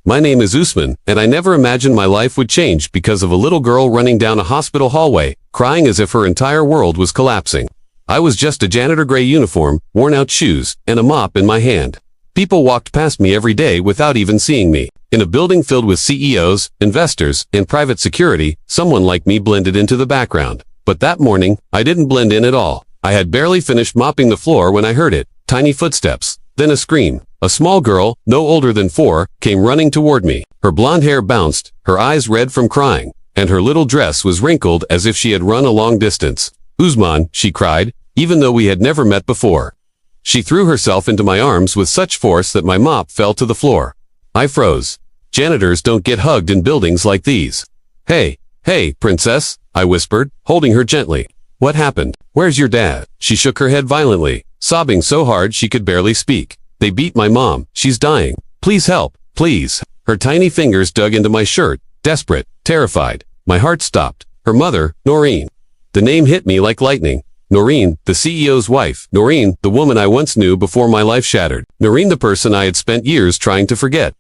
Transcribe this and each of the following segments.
My name is Usman, and I never imagined my life would change because of a little girl running down a hospital hallway, crying as if her entire world was collapsing. I was just a janitor gray uniform, worn-out shoes, and a mop in my hand. People walked past me every day without even seeing me. In a building filled with CEOs, investors, and private security, someone like me blended into the background. But that morning, I didn't blend in at all. I had barely finished mopping the floor when I heard it. Tiny footsteps. Then a scream. A small girl, no older than 4, came running toward me. Her blonde hair bounced, her eyes red from crying, and her little dress was wrinkled as if she had run a long distance. "Usman," she cried, even though we had never met before. She threw herself into my arms with such force that my mop fell to the floor. I froze. Janitors don't get hugged in buildings like these. Hey, princess," I whispered, holding her gently. "What happened? Where's your dad?" She shook her head violently, sobbing so hard she could barely speak. "They beat my mom. She's dying. Please help, please." Her tiny fingers dug into my shirt, desperate, terrified. My heart stopped. Her mother, Noreen. The name hit me like lightning. Noreen, the CEO's wife. Noreen, the woman I once knew before my life shattered. Noreen, the person I had spent years trying to forget.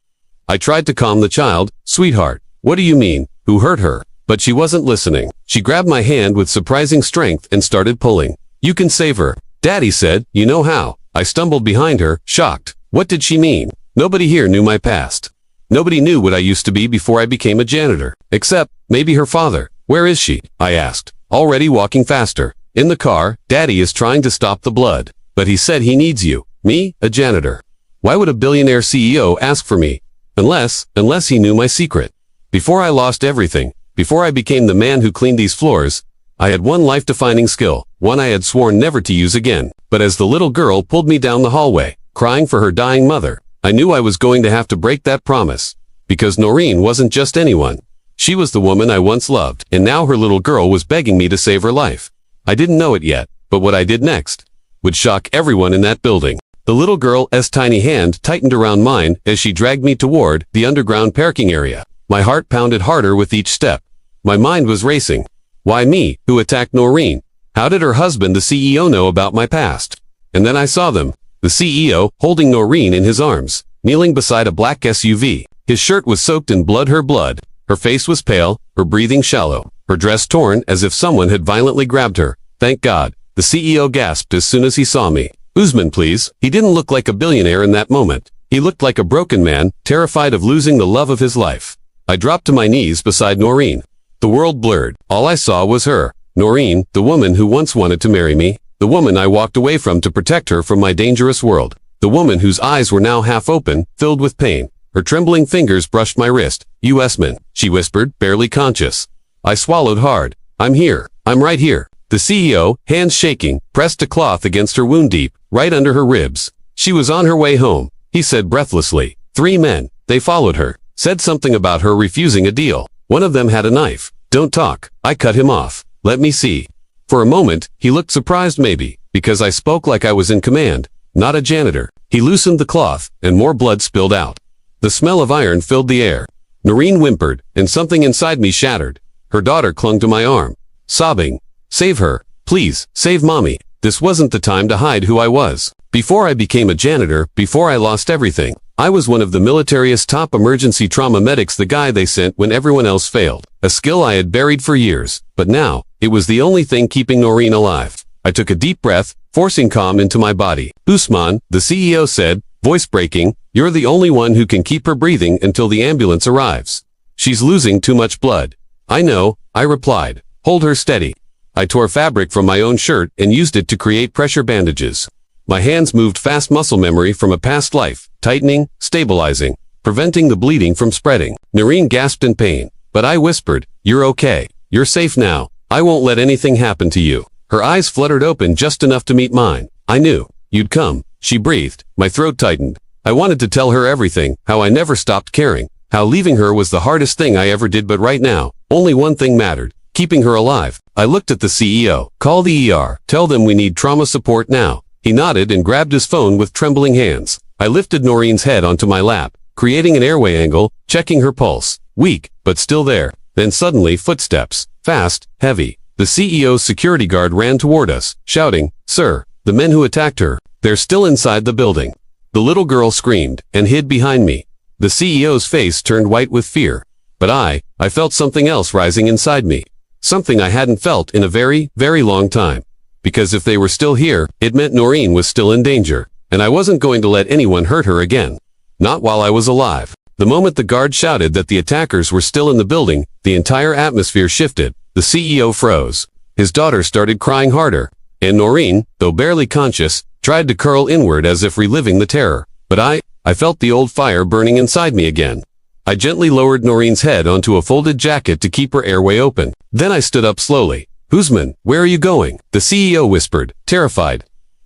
I tried to calm the child. "Sweetheart, what do you mean? Who hurt her?" But she wasn't listening. She grabbed my hand with surprising strength and started pulling. "You can save her," Daddy said. "You know how." I stumbled behind her, shocked. What did she mean? Nobody here knew my past. Nobody knew what I used to be before I became a janitor. Except, maybe her father. "Where is she?" I asked, already walking faster. "In the car. Daddy is trying to stop the blood. But he said he needs you." Me, a janitor. Why would a billionaire CEO ask for me? Unless he knew my secret. Before I lost everything, before I became the man who cleaned these floors, I had one life-defining skill, one I had sworn never to use again. But as the little girl pulled me down the hallway, crying for her dying mother, I knew I was going to have to break that promise. Because Noreen wasn't just anyone. She was the woman I once loved, and now her little girl was begging me to save her life. I didn't know it yet, but what I did next would shock everyone in that building. The little girl's tiny hand tightened around mine as she dragged me toward the underground parking area. My heart pounded harder with each step. My mind was racing. Why me, who attacked Noreen? How did her husband, the CEO, know about my past? And then I saw them. The CEO, holding Noreen in his arms, kneeling beside a black SUV. His shirt was soaked in blood, her blood. Her face was pale, her breathing shallow, her dress torn as if someone had violently grabbed her. "Thank God," the CEO gasped as soon as he saw me. "Usman, please." He didn't look like a billionaire in that moment. He looked like a broken man, terrified of losing the love of his life. I dropped to my knees beside Noreen. The world blurred. All I saw was her. Noreen, the woman who once wanted to marry me. The woman I walked away from to protect her from my dangerous world. The woman whose eyes were now half open, filled with pain. Her trembling fingers brushed my wrist. "Usman," she whispered, barely conscious. I swallowed hard. "I'm here. I'm right here." The CEO, hands shaking, pressed a cloth against her wound deep, right under her ribs. "She was on her way home," he said breathlessly. 3 men. They followed her. Said something about her refusing a deal. One of them had a knife. "Don't talk." I cut him off. "Let me see." For a moment, he looked surprised maybe, because I spoke like I was in command, not a janitor. He loosened the cloth, and more blood spilled out. The smell of iron filled the air. Noreen whimpered, and something inside me shattered. Her daughter clung to my arm, sobbing. "Save her. Please, save Mommy." This wasn't the time to hide who I was. Before I became a janitor, before I lost everything, I was one of the military's top emergency trauma medics, the guy they sent when everyone else failed. A skill I had buried for years, but now, it was the only thing keeping Noreen alive. I took a deep breath, forcing calm into my body. "Usman," the CEO said, voice breaking, "you're the only one who can keep her breathing until the ambulance arrives. She's losing too much blood." "I know," I replied. "Hold her steady." I tore fabric from my own shirt and used it to create pressure bandages. My hands moved fast, muscle memory from a past life, tightening, stabilizing, preventing the bleeding from spreading. Noreen gasped in pain, but I whispered, "You're okay. You're safe now. I won't let anything happen to you." Her eyes fluttered open just enough to meet mine. "I knew you'd come," she breathed. My throat tightened. I wanted to tell her everything, how I never stopped caring, how leaving her was the hardest thing I ever did, but right now, only one thing mattered. Keeping her alive. I looked at the CEO. "Call the ER. Tell them we need trauma support now." He nodded and grabbed his phone with trembling hands. I lifted Noreen's head onto my lap, creating an airway angle, checking her pulse. Weak, but still there. Then suddenly, footsteps. Fast, heavy. The CEO's security guard ran toward us, shouting, "Sir, the men who attacked her, they're still inside the building." The little girl screamed and hid behind me. The CEO's face turned white with fear. But I felt something else rising inside me. Something I hadn't felt in a very, very long time. Because if they were still here, it meant Noreen was still in danger, and I wasn't going to let anyone hurt her again. Not while I was alive. The moment the guard shouted that the attackers were still in the building, the entire atmosphere shifted. The CEO froze. His daughter started crying harder, and Noreen, though barely conscious, tried to curl inward as if reliving the terror. But I felt the old fire burning inside me again. I gently lowered Noreen's head onto a folded jacket to keep her airway open. Then I stood up slowly. "Usman, where are you going?" the CEO whispered, terrified.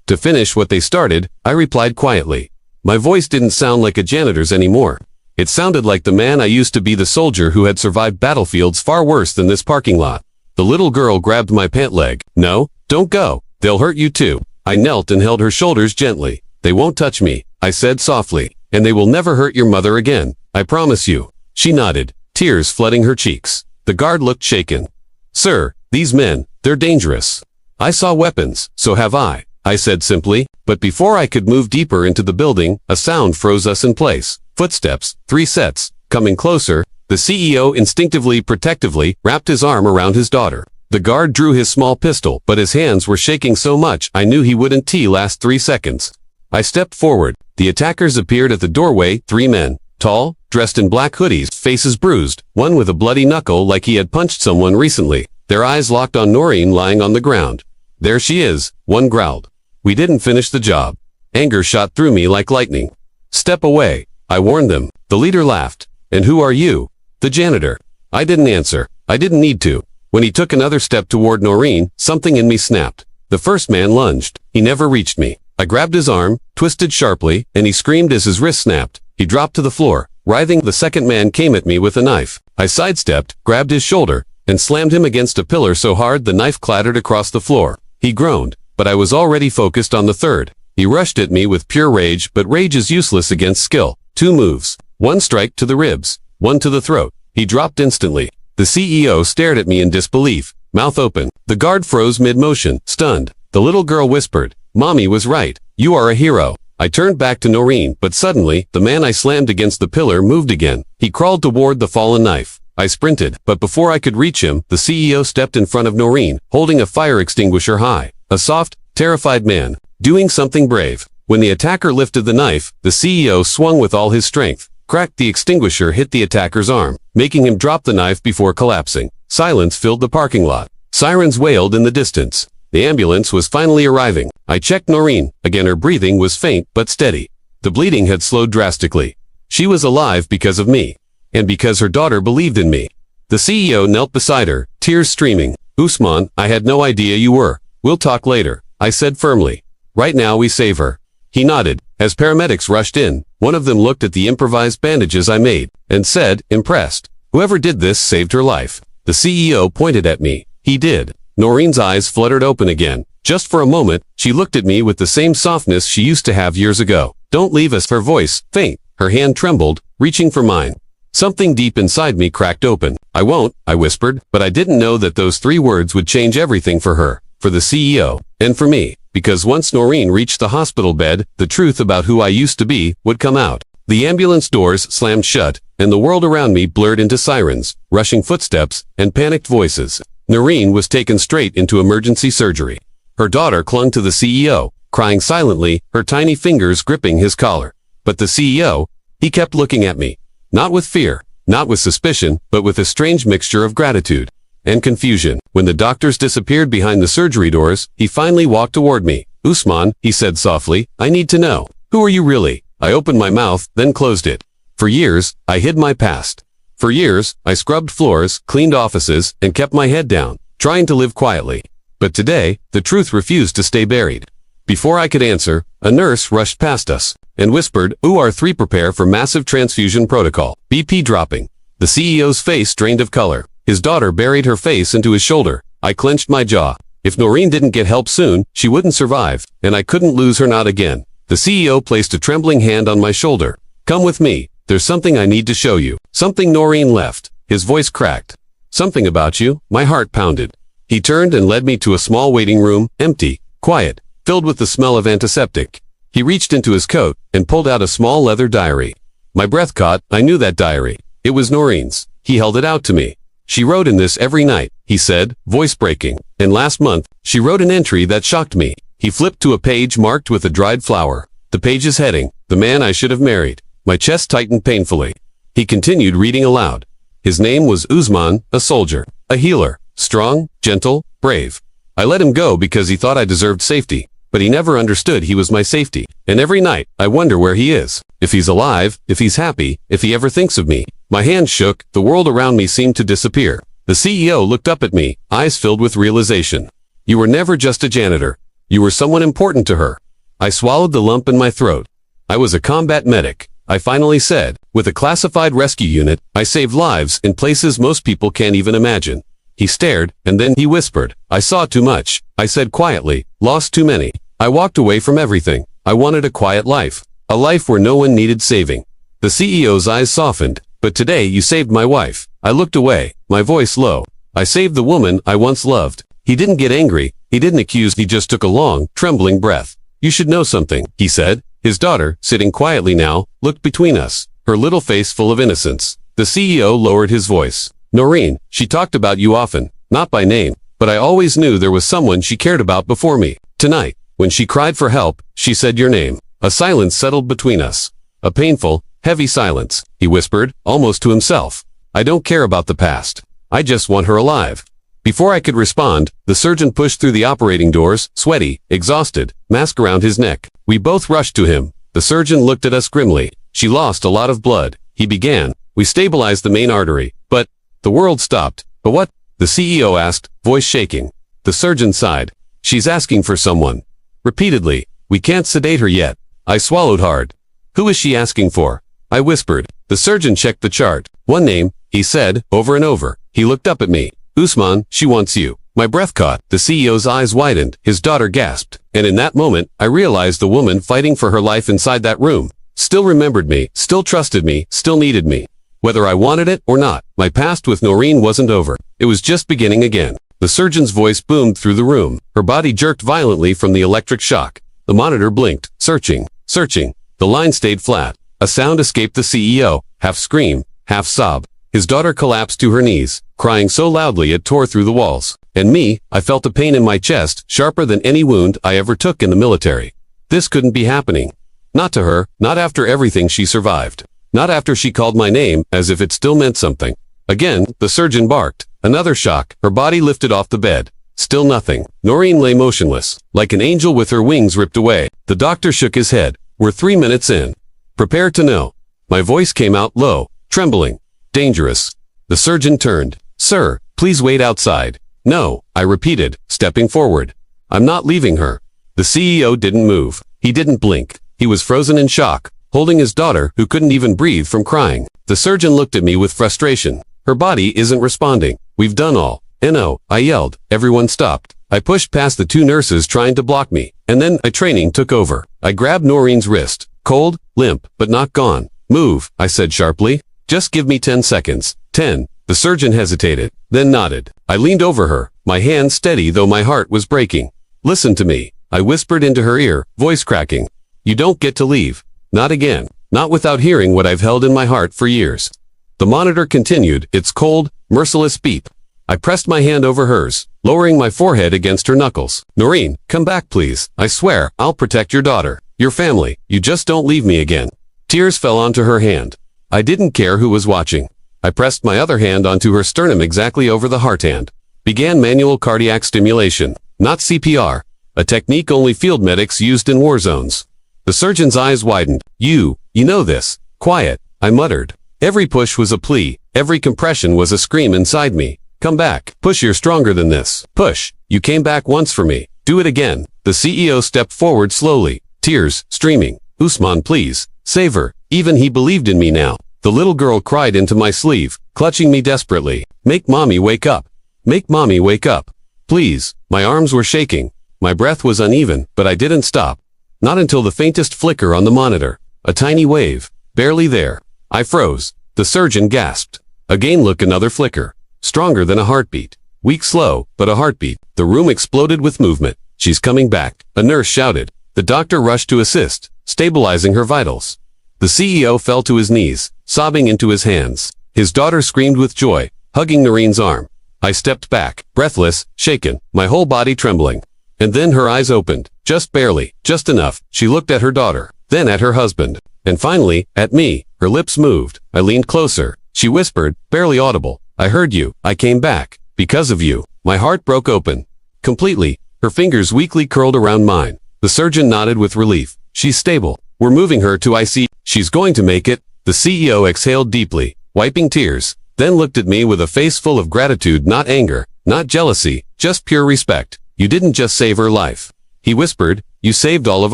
To finish what they started, I replied quietly. My voice didn't sound like a janitor's anymore. It sounded like the man I used to be, the soldier who had survived battlefields far worse than this parking lot. The little girl grabbed my pant leg. "No, don't go. They'll hurt you too." I knelt and held her shoulders gently. "They won't touch me," I said softly. "And they will never hurt your mother again. I promise you." She nodded, tears flooding her cheeks. The guard looked shaken. "Sir, these men, they're dangerous." "I saw weapons, so have I said simply. But before I could move deeper into the building, a sound froze us in place. Footsteps, 3 sets, coming closer. The CEO instinctively, protectively, wrapped his arm around his daughter. The guard drew his small pistol, but his hands were shaking so much I knew he wouldn't last 3 seconds. I stepped forward. The attackers appeared at the doorway, 3 men. Tall, dressed in black hoodies, faces bruised, one with a bloody knuckle like he had punched someone recently. Their eyes locked on Noreen lying on the ground. "There she is," one growled. "We didn't finish the job." Anger shot through me like lightning. "Step away," I warned them. The leader laughed. "And who are you?" "The janitor." I didn't answer. I didn't need to. When he took another step toward Noreen, something in me snapped. The first man lunged. He never reached me. I grabbed his arm, twisted sharply, and he screamed as his wrist snapped. He dropped to the floor. Writhing, the second man came at me with a knife. I sidestepped, grabbed his shoulder, and slammed him against a pillar so hard the knife clattered across the floor. He groaned, but I was already focused on the third. He rushed at me with pure rage, but rage is useless against skill. 2 moves. 1 strike to the ribs, 1 to the throat. He dropped instantly. The CEO stared at me in disbelief, mouth open. The guard froze mid-motion, stunned. The little girl whispered, "Mommy was right. You are a hero." I turned back to Noreen, but suddenly, the man I slammed against the pillar moved again. He crawled toward the fallen knife. I sprinted, but before I could reach him, the CEO stepped in front of Noreen, holding a fire extinguisher high. A soft, terrified man, doing something brave. When the attacker lifted the knife, the CEO swung with all his strength. Cracked, the extinguisher hit the attacker's arm, making him drop the knife before collapsing. Silence filled the parking lot. Sirens wailed in the distance. The ambulance was finally arriving. I checked Noreen. Again, her breathing was faint but steady. The bleeding had slowed drastically. She was alive because of me. And because her daughter believed in me. The CEO knelt beside her, tears streaming. "Usman, I had no idea you were. We'll talk later," I said firmly. "Right now we save her." He nodded. As paramedics rushed in, one of them looked at the improvised bandages I made, and said, impressed, "Whoever did this saved her life." The CEO pointed at me. He did. Noreen's eyes fluttered open again. Just for a moment, she looked at me with the same softness she used to have years ago. "Don't leave us." Her voice, faint. Her hand trembled, reaching for mine. Something deep inside me cracked open. "I won't," I whispered, but I didn't know that those 3 words would change everything for her, for the CEO, and for me. Because once Noreen reached the hospital bed, the truth about who I used to be would come out. The ambulance doors slammed shut, and the world around me blurred into sirens, rushing footsteps, and panicked voices. Noreen was taken straight into emergency surgery. Her daughter clung to the CEO, crying silently, her tiny fingers gripping his collar. But the CEO, he kept looking at me. Not with fear, not with suspicion, but with a strange mixture of gratitude and confusion. When the doctors disappeared behind the surgery doors, he finally walked toward me. "Usman," he said softly, "I need to know. Who are you really?" I opened my mouth, then closed it. For years, I hid my past. For years, I scrubbed floors, cleaned offices, and kept my head down, trying to live quietly. But today, the truth refused to stay buried. Before I could answer, a nurse rushed past us and whispered, "UR3, prepare for massive transfusion protocol. BP dropping." The CEO's face drained of color. His daughter buried her face into his shoulder. I clenched my jaw. If Noreen didn't get help soon, she wouldn't survive, and I couldn't lose her, not again. The CEO placed a trembling hand on my shoulder. "Come with me. There's something I need to show you." "Something?" Noreen left. His voice cracked. "Something about you?" My heart pounded. He turned and led me to a small waiting room, empty, quiet, filled with the smell of antiseptic. He reached into his coat and pulled out a small leather diary. My breath caught. I knew that diary. It was Noreen's. He held it out to me. She wrote in this every night, he said, voice breaking. And last month, she wrote an entry that shocked me. He flipped to a page marked with a dried flower. The page's heading, the man I should have married. My chest tightened painfully. He continued reading aloud. His name was Usman, a soldier, a healer, strong, gentle, brave. I let him go because he thought I deserved safety, but he never understood he was my safety. And every night, I wonder where he is. If he's alive, if he's happy, if he ever thinks of me. My hands shook, the world around me seemed to disappear. The CEO looked up at me, eyes filled with realization. You were never just a janitor. You were someone important to her. I swallowed the lump in my throat. I was a combat medic, I finally said. With a classified rescue unit, I saved lives in places most people can't even imagine. He stared, and then he whispered, I saw too much. I said quietly, lost too many. I walked away from everything. I wanted a quiet life. A life where no one needed saving. The CEO's eyes softened. But today you saved my wife. I looked away, my voice low. I saved the woman I once loved. He didn't get angry. He didn't accuse. He just took a long, trembling breath. You should know something, he said. His daughter, sitting quietly now, looked between us, her little face full of innocence. The CEO lowered his voice. Noreen, she talked about you often, not by name, but I always knew there was someone she cared about before me. Tonight, when she cried for help, she said your name. A silence settled between us. A painful, heavy silence, he whispered, almost to himself. I don't care about the past. I just want her alive. Before I could respond, the surgeon pushed through the operating doors, sweaty, exhausted, mask around his neck. We both rushed to him. The surgeon looked at us grimly. She lost a lot of blood. He began. We stabilized the main artery. But the world stopped. But what? The CEO asked, voice shaking. The surgeon sighed. She's asking for someone. Repeatedly. We can't sedate her yet. I swallowed hard. Who is she asking for? I whispered. The surgeon checked the chart. One name, he said, over and over. He looked up at me. Usman, she wants you. My breath caught. The CEO's eyes widened. His daughter gasped. And in that moment, I realized the woman fighting for her life inside that room still remembered me, still trusted me, still needed me. Whether I wanted it or not, my past with Noreen wasn't over. It was just beginning again. The surgeon's voice boomed through the room. Her body jerked violently from the electric shock. The monitor blinked, searching, searching. The line stayed flat. A sound escaped the CEO, half scream, half sob. His daughter collapsed to her knees, crying so loudly it tore through the walls. And me, I felt a pain in my chest, sharper than any wound I ever took in the military. This couldn't be happening. Not to her, not after everything she survived. Not after she called my name, as if it still meant something. Again, the surgeon barked. Another shock. Her body lifted off the bed. Still nothing. Noreen lay motionless, like an angel with her wings ripped away. The doctor shook his head. We're 3 minutes in. Prepare to know. My voice came out low, trembling. Dangerous. The surgeon turned. Sir, please wait outside. No, I repeated, stepping forward. I'm not leaving her. The CEO didn't move. He didn't blink. He was frozen in shock, holding his daughter, who couldn't even breathe from crying. The surgeon looked at me with frustration. Her body isn't responding. We've done all. No, I yelled. Everyone stopped. I pushed past the 2 nurses trying to block me, and then a training took over. I grabbed Noreen's wrist. Cold, limp, but not gone. Move, I said sharply. Just give me 10 seconds. 10. The surgeon hesitated, then nodded. I leaned over her, my hand steady though my heart was breaking. Listen to me, I whispered into her ear, voice cracking. You don't get to leave. Not again. Not without hearing what I've held in my heart for years. The monitor continued, its cold, merciless beep. I pressed my hand over hers, lowering my forehead against her knuckles. Noreen, come back please. I swear, I'll protect your daughter, your family. You just don't leave me again. Tears fell onto her hand. I didn't care who was watching. I pressed my other hand onto her sternum exactly over the heart hand. Began manual cardiac stimulation, not CPR, a technique only field medics used in war zones. The surgeon's eyes widened. You know this. Quiet, I muttered. Every push was a plea. Every compression was a scream inside me. Come back. Push, you're stronger than this. Push. You came back once for me. Do it again. The CEO stepped forward slowly, tears streaming. Usman, please. Save her. Even he believed in me now. The little girl cried into my sleeve, clutching me desperately. Make mommy wake up. Make mommy wake up. Please. My arms were shaking. My breath was uneven, but I didn't stop. Not until the faintest flicker on the monitor. A tiny wave. Barely there. I froze. The surgeon gasped. Again look, another flicker. Stronger than a heartbeat. Weak, slow, but a heartbeat. The room exploded with movement. She's coming back. A nurse shouted. The doctor rushed to assist, stabilizing her vitals. The CEO fell to his knees, sobbing into his hands. His daughter screamed with joy, hugging Noreen's arm. I stepped back, breathless, shaken, my whole body trembling. And then her eyes opened, just barely, just enough. She looked at her daughter, then at her husband, and finally, at me. Her lips moved. I leaned closer. She whispered, barely audible, "I heard you. I came back. Because of you." My heart broke open. Completely. Her fingers weakly curled around mine. The surgeon nodded with relief. "She's stable. We're moving her to IC. She's going to make it." The CEO exhaled deeply, wiping tears, then looked at me with a face full of gratitude, not anger, not jealousy, just pure respect. "You didn't just save her life," he whispered, "you saved all of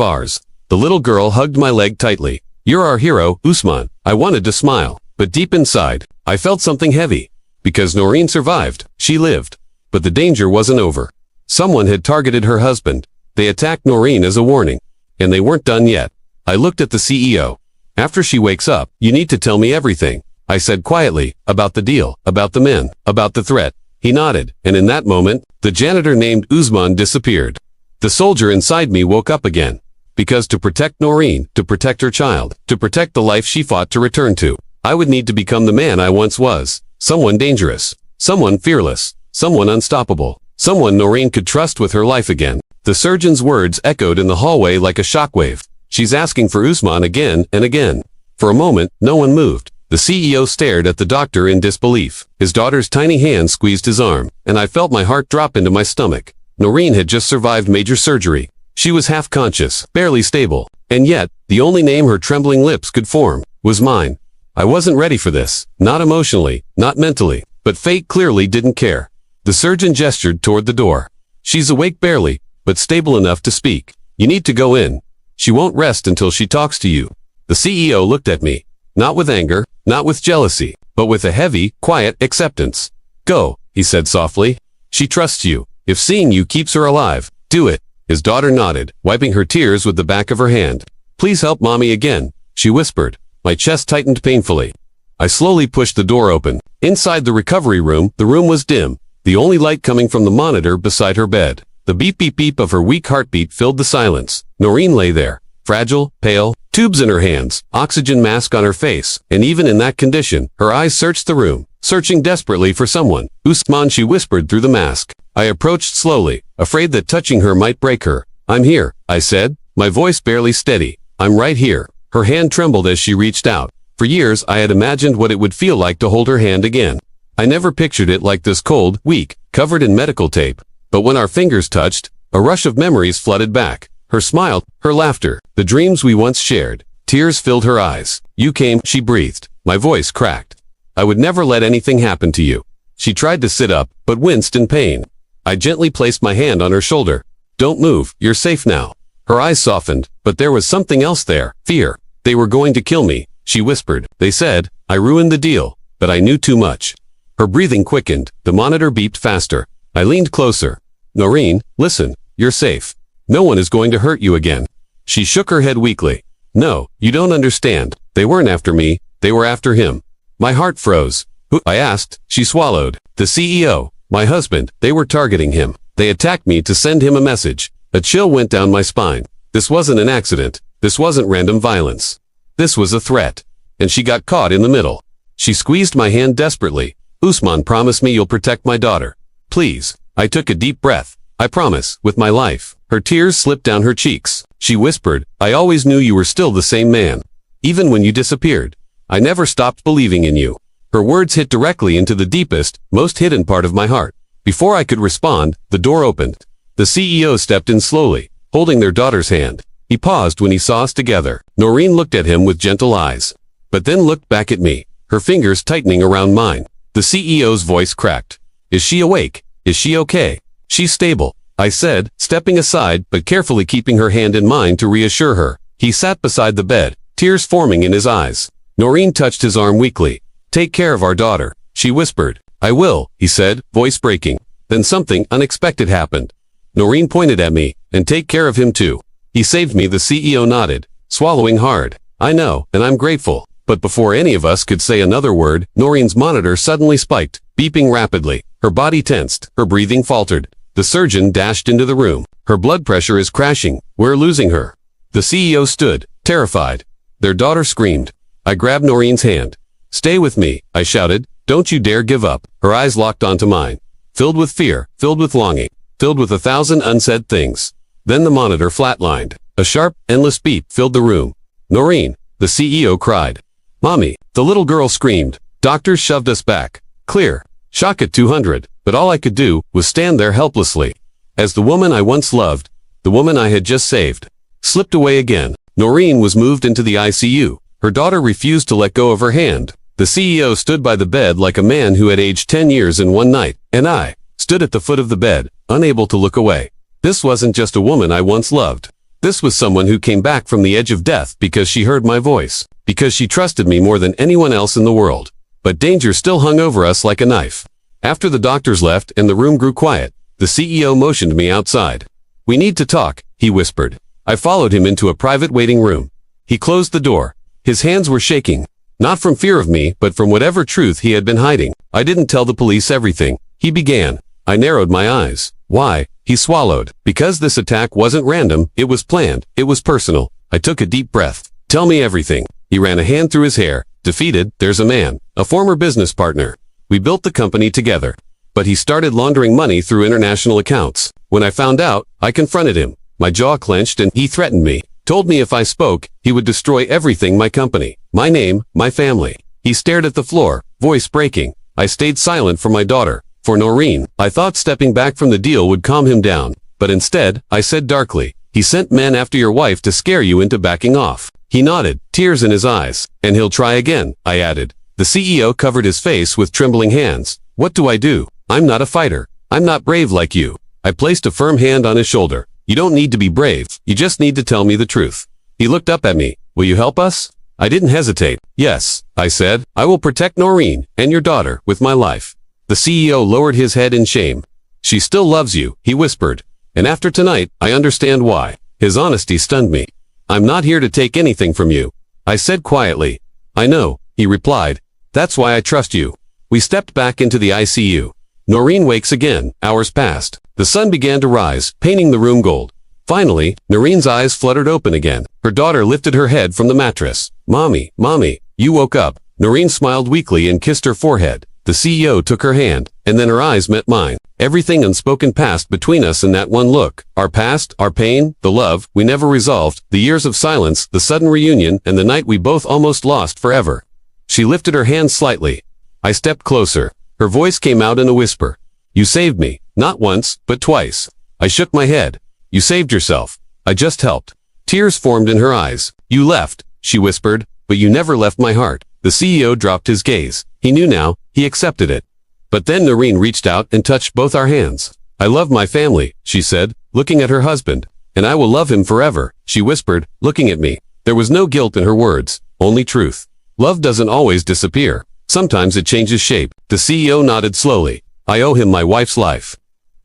ours." The little girl hugged my leg tightly. "You're our hero, Usman." I wanted to smile, but deep inside, I felt something heavy. Because Noreen survived, she lived. But the danger wasn't over. Someone had targeted her husband. They attacked Noreen as a warning. And they weren't done yet. I looked at the CEO. "After she wakes up, you need to tell me everything," I said quietly, "about the deal, about the men, about the threat." He nodded, and in that moment, the janitor named Usman disappeared. The soldier inside me woke up again. Because to protect Noreen, to protect her child, to protect the life she fought to return to, I would need to become the man I once was. Someone dangerous. Someone fearless. Someone unstoppable. Someone Noreen could trust with her life again. The surgeon's words echoed in the hallway like a shockwave. "She's asking for Usman again and again." For a moment, no one moved. The CEO stared at the doctor in disbelief. His daughter's tiny hand squeezed his arm, and I felt my heart drop into my stomach. Noreen had just survived major surgery. She was half conscious, barely stable, and yet, the only name her trembling lips could form was mine. I wasn't ready for this, not emotionally, not mentally, but fate clearly didn't care. The surgeon gestured toward the door. "She's awake barely, but stable enough to speak. You need to go in. She won't rest until she talks to you." The CEO looked at me, not with anger, not with jealousy, but with a heavy, quiet acceptance. "Go," he said softly. "She trusts you. If seeing you keeps her alive, do it." His daughter nodded, wiping her tears with the back of her hand. "Please help mommy again," she whispered. My chest tightened painfully. I slowly pushed the door open. Inside the recovery room, the room was dim, the only light coming from the monitor beside her bed. The beep beep beep of her weak heartbeat filled the silence. Noreen lay there, fragile, pale, tubes in her hands, oxygen mask on her face, and even in that condition, her eyes searched the room, searching desperately for someone. "Usman," she whispered through the mask. I approached slowly, afraid that touching her might break her. "I'm here," I said, my voice barely steady. "I'm right here." Her hand trembled as she reached out. For years I had imagined what it would feel like to hold her hand again. I never pictured it like this, cold, weak, covered in medical tape. But when our fingers touched, a rush of memories flooded back. Her smile, her laughter, the dreams we once shared. Tears filled her eyes. "You came," she breathed. My voice cracked. "I would never let anything happen to you." She tried to sit up, but winced in pain. I gently placed my hand on her shoulder. "Don't move, you're safe now." Her eyes softened, but there was something else there, fear. "They were going to kill me," she whispered. "They said, I ruined the deal, but I knew too much." Her breathing quickened, the monitor beeped faster. I leaned closer. "Noreen, listen, you're safe. No one is going to hurt you again." She shook her head weakly. "No, you don't understand. They weren't after me, they were after him." My heart froze. "Who?" I asked. She swallowed. "The CEO. My husband. They were targeting him. They attacked me to send him a message." A chill went down my spine. This wasn't an accident. This wasn't random violence. This was a threat. And she got caught in the middle. She squeezed my hand desperately. "Usman, promise me you'll protect my daughter. Please." I took a deep breath. "I promise, with my life." Her tears slipped down her cheeks. She whispered, "I always knew you were still the same man. Even when you disappeared. I never stopped believing in you." Her words hit directly into the deepest, most hidden part of my heart. Before I could respond, the door opened. The CEO stepped in slowly, holding their daughter's hand. He paused when he saw us together. Noreen looked at him with gentle eyes, but then looked back at me, her fingers tightening around mine. The CEO's voice cracked. "Is she awake? Is she okay?" "She's stable," I said, stepping aside but carefully keeping her hand in mine to reassure her. He sat beside the bed, tears forming in his eyes. Noreen touched his arm weakly. "Take care of our daughter," she whispered. "I will," he said, voice breaking. Then something unexpected happened. Noreen pointed at me, "And take care of him too." "He saved me," the CEO nodded, swallowing hard. "I know, and I'm grateful." But before any of us could say another word, Noreen's monitor suddenly spiked, beeping rapidly. Her body tensed, her breathing faltered. The surgeon dashed into the room. "Her blood pressure is crashing. We're losing her." The CEO stood, terrified. Their daughter screamed. I grabbed Noreen's hand. "Stay with me," I shouted. "Don't you dare give up." Her eyes locked onto mine. Filled with fear, filled with longing, filled with 1,000 unsaid things. Then the monitor flatlined. A sharp, endless beep filled the room. "Noreen," the CEO cried. "Mommy," the little girl screamed. Doctors shoved us back. Clear. Shock at 200. But all I could do was stand there helplessly. As the woman I once loved, the woman I had just saved, slipped away again. Noreen was moved into the ICU. Her daughter refused to let go of her hand. The CEO stood by the bed like a man who had aged 10 years in one night, and I stood at the foot of the bed, unable to look away. This wasn't just a woman I once loved. This was someone who came back from the edge of death because she heard my voice, because she trusted me more than anyone else in the world. But danger still hung over us like a knife. After the doctors left and the room grew quiet, the CEO motioned me outside. "We need to talk," he whispered. I followed him into a private waiting room. He closed the door. His hands were shaking. Not from fear of me, but from whatever truth he had been hiding. "I didn't tell the police everything," he began. I narrowed my eyes. "Why?" He swallowed. "Because this attack wasn't random, it was planned, it was personal." I took a deep breath. "Tell me everything." He ran a hand through his hair. "Defeated, there's a man, a former business partner. We built the company together. But he started laundering money through international accounts. When I found out, I confronted him. My jaw clenched and he threatened me. Told me if I spoke, he would destroy everything, my company, my name, my family." He stared at the floor, voice breaking. I stayed silent for my daughter, for Noreen. I thought stepping back from the deal would calm him down. But instead, I said darkly, "He sent men after your wife to scare you into backing off." He nodded, tears in his eyes. "And he'll try again," I added. The CEO covered his face with trembling hands. "What do I do? I'm not a fighter. I'm not brave like you." I placed a firm hand on his shoulder. "You don't need to be brave. You just need to tell me the truth." He looked up at me. "Will you help us?" I didn't hesitate. "Yes," I said. "I will protect Noreen and your daughter with my life." The CEO lowered his head in shame. "She still loves you," he whispered. "And after tonight, I understand why." His honesty stunned me. "I'm not here to take anything from you," I said quietly. "I know," he replied. "That's why I trust you." We stepped back into the ICU. Noreen wakes again. Hours passed. The sun began to rise, painting the room gold. Finally, Noreen's eyes fluttered open again. Her daughter lifted her head from the mattress. "Mommy, Mommy, you woke up." Noreen smiled weakly and kissed her forehead. The CEO took her hand, and then her eyes met mine. Everything unspoken passed between us in that one look. Our past, our pain, the love we never resolved, the years of silence, the sudden reunion, and the night we both almost lost forever. She lifted her hand slightly. I stepped closer. Her voice came out in a whisper. "You saved me, not once, but twice." I shook my head. "You saved yourself. I just helped." Tears formed in her eyes. "You left," she whispered, "but you never left my heart." The CEO dropped his gaze. He knew now. He accepted it. But then Noreen reached out and touched both our hands. "I love my family," she said, looking at her husband. "And I will love him forever," she whispered, looking at me. There was no guilt in her words, only truth. Love doesn't always disappear. Sometimes it changes shape. The CEO nodded slowly. "I owe him my wife's life.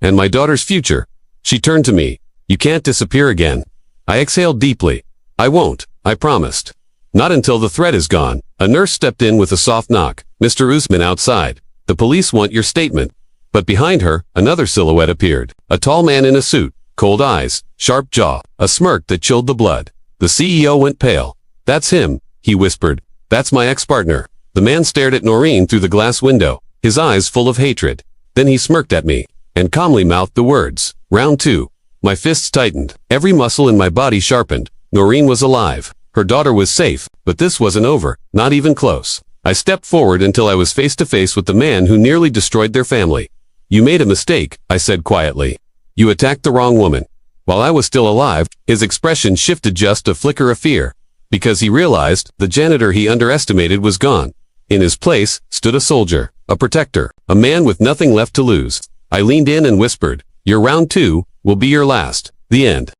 And my daughter's future." She turned to me. "You can't disappear again." I exhaled deeply. "I won't, I promised." "Not until the threat is gone." A nurse stepped in with a soft knock. "Mr. Usman outside. The police want your statement." But behind her, another silhouette appeared. A tall man in a suit, cold eyes, sharp jaw, a smirk that chilled the blood. The CEO went pale. "That's him," he whispered. "That's my ex-partner." The man stared at Noreen through the glass window, his eyes full of hatred. Then he smirked at me, and calmly mouthed the words, "Round 2. My fists tightened. Every muscle in my body sharpened. Noreen was alive. Her daughter was safe, but this wasn't over, not even close. I stepped forward until I was face to face with the man who nearly destroyed their family. "You made a mistake," I said quietly. "You attacked the wrong woman." While I was still alive, his expression shifted just a flicker of fear, because he realized the janitor he underestimated was gone. In his place stood a soldier, a protector, a man with nothing left to lose. I leaned in and whispered, "Your round 2 will be your last." The end.